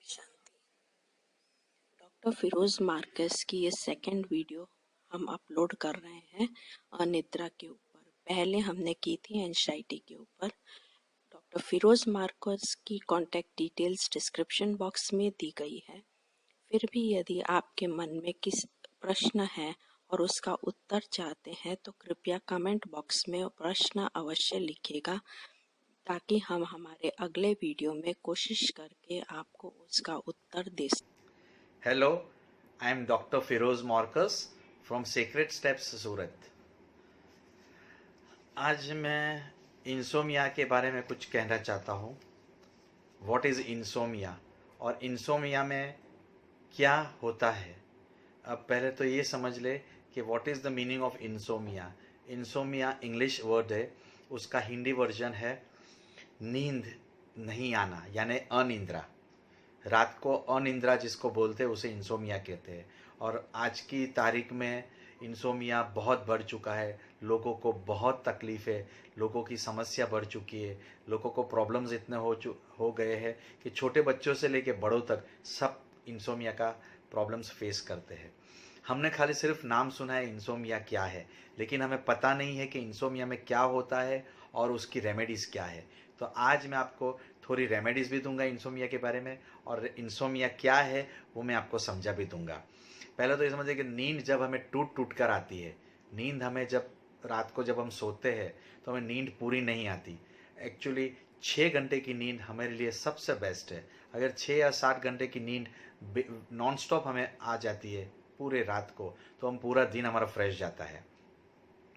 शांति। Doctor Firoz Marcus की ये second video हम अपलोड कर रहे हैं अनिद्रा के ऊपर। पहले हमने की थी एंजाइटी के ऊपर। डॉक्टर फिरोज मार्कस की कॉन्टैक्ट डिटेल्स डिस्क्रिप्शन बॉक्स में दी गई है। फिर भी यदि आपके मन में किस प्रश्न है और उसका उत्तर चाहते हैं तो कृपया कमेंट बॉक्स में प्रश्न अवश्य लिखिएगा, ताकि हम हमारे अगले वीडियो में कोशिश करके आपको उसका उत्तर दे सकें। Hello, I am Dr. Firoz Marcus from Sacred Steps, सूरत। आज मैं इंसोमिया के बारे में कुछ कहना चाहता हूँ। What is इंसोमिया और इंसोमिया में क्या होता है। अब पहले तो ये समझ ले कि what is the meaning of insomnia. Insomnia English word है, उसका हिंदी वर्जन है नींद नहीं आना, यानी अनिद्रा। रात को अनिद्रा जिसको बोलते हैं उसे इंसोमिया कहते हैं। और आज की तारीख में इंसोमिया बहुत बढ़ चुका है, लोगों को बहुत तकलीफ है, लोगों की समस्या बढ़ चुकी है, लोगों को प्रॉब्लम्स इतने हो गए हैं कि छोटे बच्चों से लेके बड़ों तक सब इंसोमिया का प्रॉब्लम्स फेस करते हैं। हमने खाली सिर्फ नाम सुना है इंसोमिया क्या है, लेकिन हमें पता नहीं है कि इंसोमिया में क्या होता है और उसकी रेमेडीज़ क्या है। तो आज मैं आपको थोड़ी रेमेडीज़ भी दूंगा इंसोमिया के बारे में, और इंसोमिया क्या है वो मैं आपको समझा भी दूंगा। पहले तो ये समझिए कि नींद जब हमें टूट टूट कर आती है, नींद हमें जब रात को जब हम सोते हैं तो हमें नींद पूरी नहीं आती। एक्चुअली 6 घंटे की नींद हमारे लिए सबसे बेस्ट है। अगर 6 या 7 घंटे की नींद नॉन स्टॉप हमें आ जाती है पूरे रात को, तो हम पूरा दिन हमारा फ्रेश जाता है।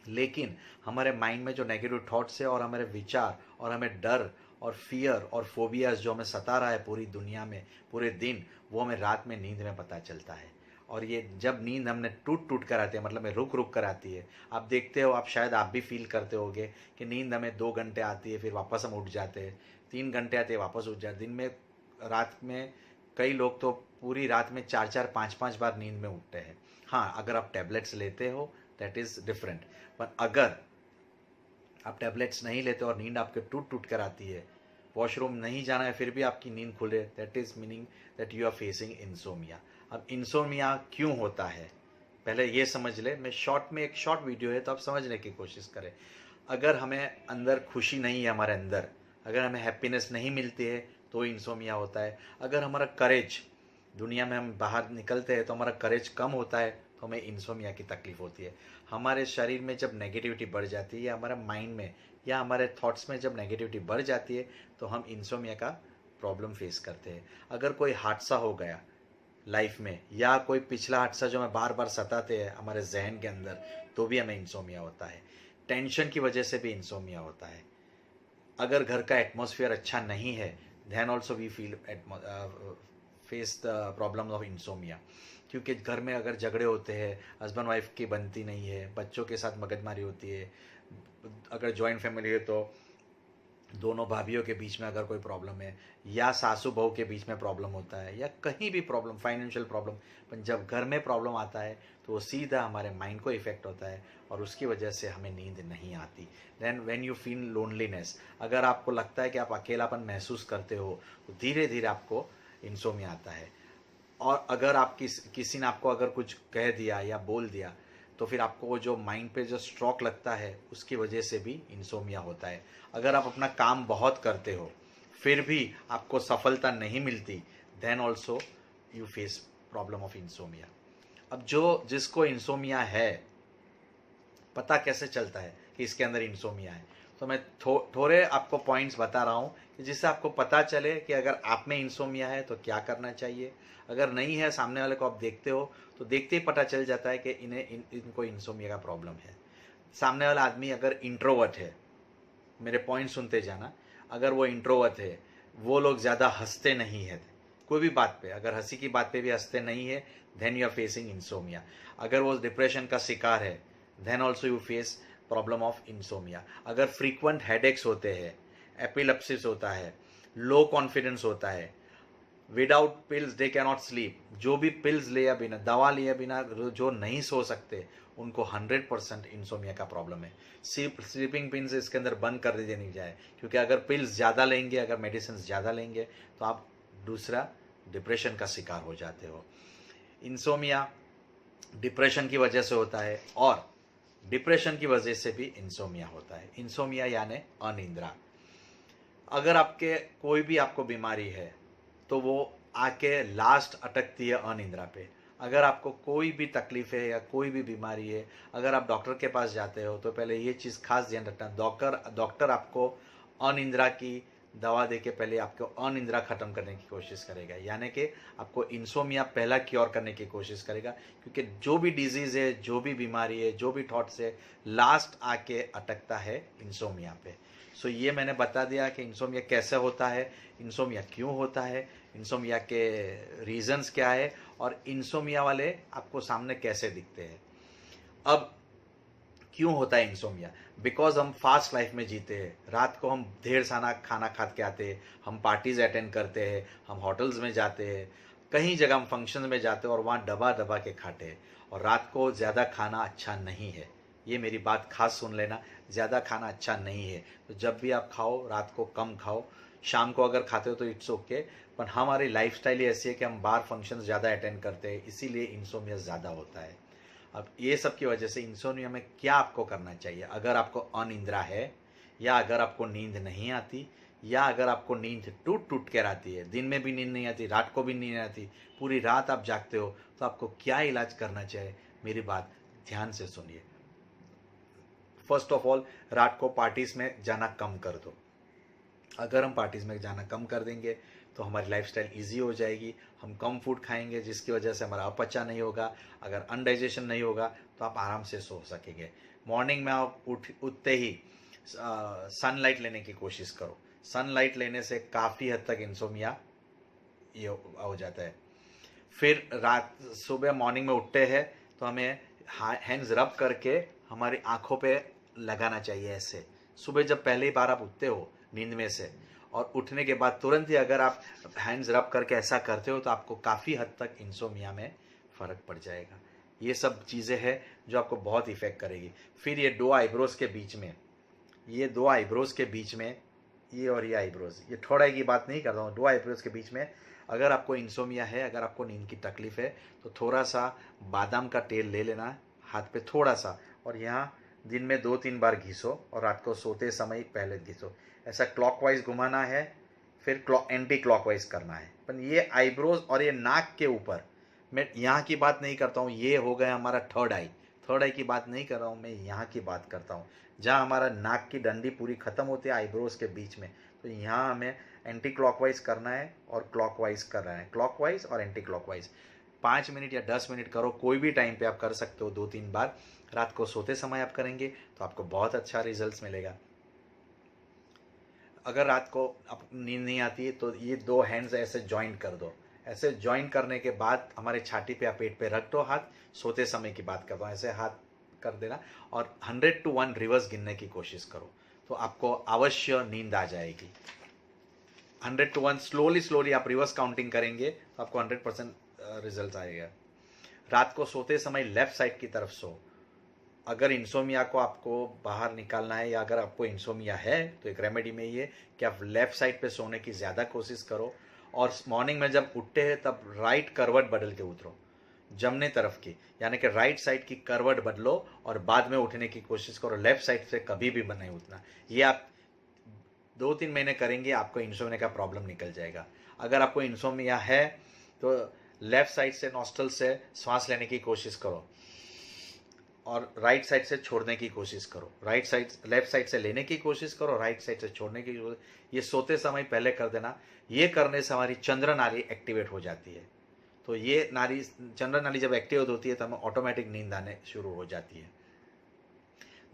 लेकिन हमारे माइंड में जो नेगेटिव थॉट्स है और हमारे विचार और हमें डर और फियर और फोबियाज जो हमें सता रहा है पूरी दुनिया में पूरे दिन, वो हमें रात में नींद में पता चलता है। और ये जब नींद हमने टूट टूट कर आती है, मतलब में रुक रुक कर आती है, आप देखते हो, आप शायद आप भी फील करते होगे कि नींद हमें 2 घंटे आती है, फिर वापस हम उठ जाते हैं, 3 घंटे आते हैं, वापस उठ जाते। दिन में रात में कई लोग तो पूरी रात में 4-4 5-5 बार नींद में उठते हैं। हाँ, अगर आप टैबलेट्स लेते हो दैट इज़ डिफरेंट। पर अगर आप टैबलेट्स नहीं लेते और नींद आपके टूट टूट कर आती है, वॉशरूम नहीं जाना है फिर भी आपकी नींद खुले, that is meaning that you are facing insomnia. अब इंसोमिया क्यों होता है पहले ये समझ ले। मैं शॉर्ट में एक शॉर्ट वीडियो है तो आप समझने की कोशिश करें। अगर हमें अंदर खुशी नहीं है, हमारे अंदर अगर हमें हैप्पीनेस नहीं मिलती है तो इंसोमिया होता है। अगर हमारा करेज, दुनिया में हम बाहर निकलते हैं तो हमारा करेज कम होता है तो हमें इंसोमिया की तकलीफ होती है। हमारे शरीर में जब नेगेटिविटी बढ़ जाती है या हमारे माइंड में या हमारे थॉट्स में जब नेगेटिविटी बढ़ जाती है तो हम इंसोमिया का प्रॉब्लम फेस करते हैं। अगर कोई हादसा हो गया लाइफ में या कोई पिछला हादसा जो हमें बार बार सताते हैं हमारे जहन के अंदर, तो भी हमें इंसोमिया होता है। टेंशन की वजह से भी इंसोमिया होता है। अगर घर का एटमॉस्फेयर अच्छा नहीं है, then also we feel face the problem of insomnia. क्योंकि घर में अगर झगड़े होते हैं, हस्बैंड वाइफ की बनती नहीं है, बच्चों के साथ मगजमारी होती है, अगर जॉइंट फैमिली है तो दोनों भाभीियों के बीच में अगर कोई प्रॉब्लम है, या सासू बहू के बीच में प्रॉब्लम होता है, या कहीं भी प्रॉब्लम, फाइनेंशियल प्रॉब्लम, पर जब घर में प्रॉब्लम आता है तो वो सीधा हमारे माइंड को इफेक्ट होता है और उसकी वजह से हमें नींद नहीं आती। Then when you feel loneliness, अगर आपको लगता है कि आप अकेलापन महसूस करते हो तो धीरे धीरे आपको इंसोमिया आता है। और अगर आप किसी ने आपको अगर कुछ कह दिया या बोल दिया तो फिर आपको वो जो माइंड पे जो स्ट्रोक लगता है उसकी वजह से भी इंसोमिया होता है। अगर आप अपना काम बहुत करते हो फिर भी आपको सफलता नहीं मिलती, then also you face problem of insomnia. अब जो जिसको इंसोमिया है, पता कैसे चलता है कि इसके अंदर इंसोमिया है, तो मैं थोड़े आपको पॉइंट्स बता रहा हूँ कि जिससे आपको पता चले कि अगर आप में इंसोमिया है तो क्या करना चाहिए। अगर नहीं है, सामने वाले को आप देखते हो तो देखते ही पता चल जाता है कि इनको इंसोमिया का प्रॉब्लम है। सामने वाला आदमी अगर इंट्रोवर्ट है, मेरे पॉइंट सुनते जाना, अगर वो इंट्रोवर्ट है, वो लोग ज़्यादा हंसते नहीं है, कोई भी बात पे अगर हंसी की बात पे भी हंसते नहीं है, then you are facing insomnia. अगर वो डिप्रेशन का शिकार है, then also you face problem of insomnia. अगर फ्रीक्वेंट हेडेक्स होते हैं, एपिलेप्सिस होता है, लो कॉन्फिडेंस होता है, without pills they cannot sleep, जो भी पिल्स लिया बिना, दवा लिया बिना जो नहीं सो सकते, उनको 100% इंसोमिया का प्रॉब्लम है। स्लीपिंग पिल्स इसके अंदर बंद कर देनी जाए, क्योंकि अगर पिल्स ज़्यादा लेंगे, अगर मेडिसिन ज़्यादा लेंगे तो आप दूसरा डिप्रेशन का शिकार हो जाते हो। इंसोमिया डिप्रेशन की वजह से होता है और डिप्रेशन की वजह से भी इंसोमिया होता है। इंसोमिया यानी अनिद्रा। अगर आपके कोई भी आपको बीमारी है तो वो आके लास्ट अटकती है अनिद्रा पे। अगर आपको कोई भी तकलीफ है या कोई भी बीमारी है, अगर आप डॉक्टर के पास जाते हो तो पहले ये चीज़ खास ध्यान रखना, डॉक्टर आपको अनिद्रा की दवा दे के पहले आपको अनिद्रा खत्म करने की कोशिश करेगा, यानी कि आपको इंसोमिया पहला क्योर करने की कोशिश करेगा। क्योंकि जो भी डिजीज़ है, जो भी बीमारी है, जो भी थॉट्स है, लास्ट आके अटकता है इंसोमिया पे। सो ये मैंने बता दिया कि इंसोमिया कैसे होता है, इंसोमिया क्यों होता है, इंसोमिया के रीजंस क्या है और इंसोमिया वाले आपको सामने कैसे दिखते हैं। अब क्यों होता है इंसोमिया? बिकॉज हम फास्ट लाइफ में जीते हैं। रात को हम ढेर सारा खाना खा के आते हैं, हम पार्टीज अटेंड करते हैं, हम होटल्स में जाते हैं, कहीं जगह हम फंक्शन में जाते हैं और वहाँ दबा दबा के खाते हैं। और रात को ज़्यादा खाना अच्छा नहीं है, ये मेरी बात खास सुन लेना, ज़्यादा खाना अच्छा नहीं है। तो जब भी आप खाओ रात को कम खाओ, शाम को अगर खाते हो तो इट्स ओके। पर हमारी लाइफस्टाइल ही ऐसी है कि हम बाहर फंक्शन ज़्यादा अटेंड करते हैं, इसीलिए इंसोमिया ज़्यादा होता है। अब ये सब की वजह से इंसोमिया में क्या आपको करना चाहिए? अगर आपको अनिद्रा है, या अगर आपको नींद नहीं आती, या अगर आपको नींद टूट टूट कर आती है, दिन में भी नींद नहीं आती, रात को भी नींद नहीं आती, पूरी रात आप जागते हो, तो आपको क्या इलाज करना चाहिए? मेरी बात ध्यान से सुनिए। फर्स्ट ऑफ ऑल, रात को पार्टीज में जाना कम कर दो। अगर हम पार्टीज में जाना कम कर देंगे तो हमारी लाइफस्टाइल इजी हो जाएगी। हम कम फूड खाएंगे जिसकी वजह से हमारा अपचा नहीं होगा। अगर अनडाइजेशन नहीं होगा तो आप आराम से सो सकेंगे। मॉर्निंग में आप उठते ही सनलाइट लेने की कोशिश करो। सनलाइट लेने से काफ़ी हद तक इंसोमिया ये हो जाता है। फिर रात सुबह मॉर्निंग में उठते हैं तो हमें हैंड्स रब करके हमारी आँखों पे लगाना चाहिए ऐसे। सुबह जब पहली बार आप उठते हो नींद में से, और उठने के बाद तुरंत ही अगर आप हैंड्स रब करके ऐसा करते हो तो आपको काफ़ी हद तक इंसोमिया में फ़र्क पड़ जाएगा। ये सब चीज़ें हैं जो आपको बहुत इफ़ेक्ट करेगी। फिर ये दो आईब्रोज़ के बीच में, ये दो आईब्रोज़ के बीच में, ये और ये आईब्रोज़, ये थोड़ा की बात नहीं कर रहा हूँ, दो आईब्रोज़ के बीच में अगर आपको इंसोमिया है, अगर आपको नींद की तकलीफ़ है तो थोड़ा सा बादाम का तेल ले लेना हाथ पे थोड़ा सा, और यहाँ दिन में 2-3 बार घिसो और रात को सोते समय पहले घिसो। ऐसा क्लॉकवाइज घुमाना है, फिर एंटी क्लॉकवाइज करना है। पर ये आईब्रोज और ये नाक के ऊपर, मैं यहाँ की बात नहीं करता हूँ, ये हो गया हमारा थर्ड आई। थर्ड आई की बात नहीं कर रहा हूँ, मैं यहाँ की बात करता हूँ जहाँ हमारा नाक की डंडी पूरी ख़त्म होती है आईब्रोज के बीच में। तो यहाँ हमें एंटी क्लॉकवाइज करना है और क्लॉकवाइज करना है, क्लॉकवाइज और एंटी क्लॉकवाइज। 5 मिनट या 10 मिनट करो, कोई भी टाइम पे आप कर सकते हो, 2-3 बार। रात को सोते समय आप करेंगे तो आपको बहुत अच्छा रिजल्ट मिलेगा। अगर रात को आप नींद नहीं आती है तो ये दो हैंड्स ऐसे जॉइंट कर दो। ऐसे जॉइंट करने के बाद हमारे छाती पे या पेट पे रख दो हाथ। सोते समय की बात करता हूँ, ऐसे हाथ कर देना और 100 to 1 रिवर्स गिनने की कोशिश करो तो आपको अवश्य नींद आ जाएगी। 100 to 1 स्लोली आप रिवर्स काउंटिंग करेंगे तो आपको 100% रिजल्ट आएगा। रात को सोते समय लेफ्ट साइड की तरफ सो। अगर इंसोमिया को आपको बाहर निकालना है या अगर आपको इंसोमिया है तो एक रेमेडी में ये कि आप लेफ़्ट साइड पे सोने की ज़्यादा कोशिश करो, और मॉर्निंग में जब उठते हैं तब राइट करवट बदल के उतरो, जमने तरफ की, यानी कि राइट साइड की करवट बदलो और बाद में उठने की कोशिश करो। लेफ़्ट साइड से कभी भी नहीं उठना। ये आप 2-3 महीने करेंगे, आपको इंसोमिया का प्रॉब्लम निकल जाएगा। अगर आपको इंसोमिया है तो लेफ़्ट साइड से नॉस्ट्रल से सांस लेने की कोशिश करो और राइट साइड से छोड़ने की कोशिश करो। लेफ्ट साइड से लेने की कोशिश करो, राइट साइड से छोड़ने की कोशिश। ये सोते समय पहले कर देना। ये करने से हमारी चंद्र नाली एक्टिवेट हो जाती है। तो ये नाली, चंद्र नाली जब एक्टिवेट होती है तो हमें ऑटोमेटिक नींद आने शुरू हो जाती है।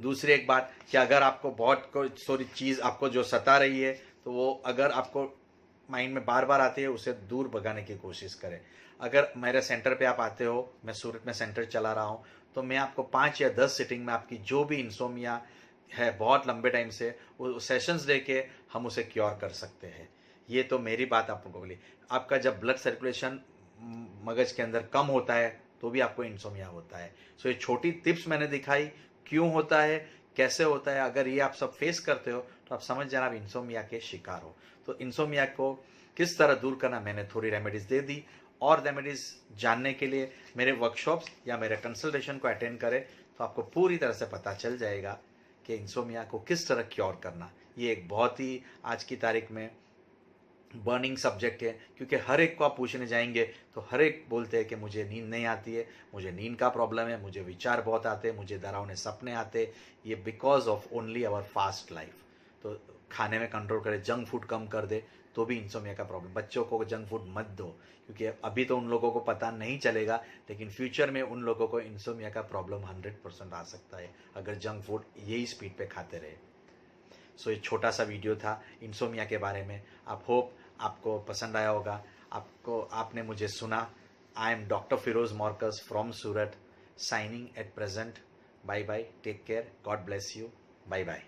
दूसरी एक बात कि अगर आपको बहुत कोई सॉरी चीज़ आपको जो सता रही है तो वो अगर आपको माइंड में बार बार आती है उसे दूर भगाने की कोशिश करें। अगर मेरे सेंटर पे आप आते हो, मैं सूरत में सेंटर चला रहा हूँ, तो मैं आपको 5 या 10 सिटिंग में आपकी जो भी इंसोमिया है बहुत लंबे टाइम से, वो सेशंस दे के हम उसे क्योर कर सकते हैं। ये तो मेरी बात आपको बोली। आपका जब ब्लड सर्कुलेशन मगज के अंदर कम होता है तो भी आपको इंसोमिया होता है। सो ये छोटी टिप्स मैंने दिखाई, क्यों होता है, कैसे होता है। अगर ये आप सब फेस करते हो तो आप समझ जाना आप इंसोमिया के शिकार हो। तो इंसोमिया को किस तरह दूर करना, मैंने थोड़ी रेमेडीज दे दी। और रेमेडीज जानने के लिए मेरे वर्कशॉप्स या मेरे कंसल्टेशन को अटेंड करें, तो आपको पूरी तरह से पता चल जाएगा कि इंसोमिया को किस तरह क्योर करना। ये एक बहुत ही आज की तारीख में बर्निंग सब्जेक्ट है, क्योंकि हर एक को आप पूछने जाएंगे तो हर एक बोलते हैं कि मुझे नींद नहीं आती है, मुझे नींद का प्रॉब्लम है, मुझे विचार बहुत आते हैं, मुझे डरावने सपने आते हैं। ये because of only our fast life. तो खाने में कंट्रोल करें, जंक फूड कम कर दे तो भी इंसोमिया का प्रॉब्लम। बच्चों को जंक फूड मत दो, क्योंकि अभी तो उन लोगों को पता नहीं चलेगा, लेकिन फ्यूचर में उन लोगों को इंसोमिया का प्रॉब्लम 100% आ सकता है अगर जंक फूड यही स्पीड पे खाते रहे। सो ये छोटा सा वीडियो था इंसोमिया के बारे में। आप होप आपको पसंद आया होगा। आपने मुझे सुना। I am doctor Firoz Morkas from Surat, signing at present. Bye bye, take care, God bless you, bye bye.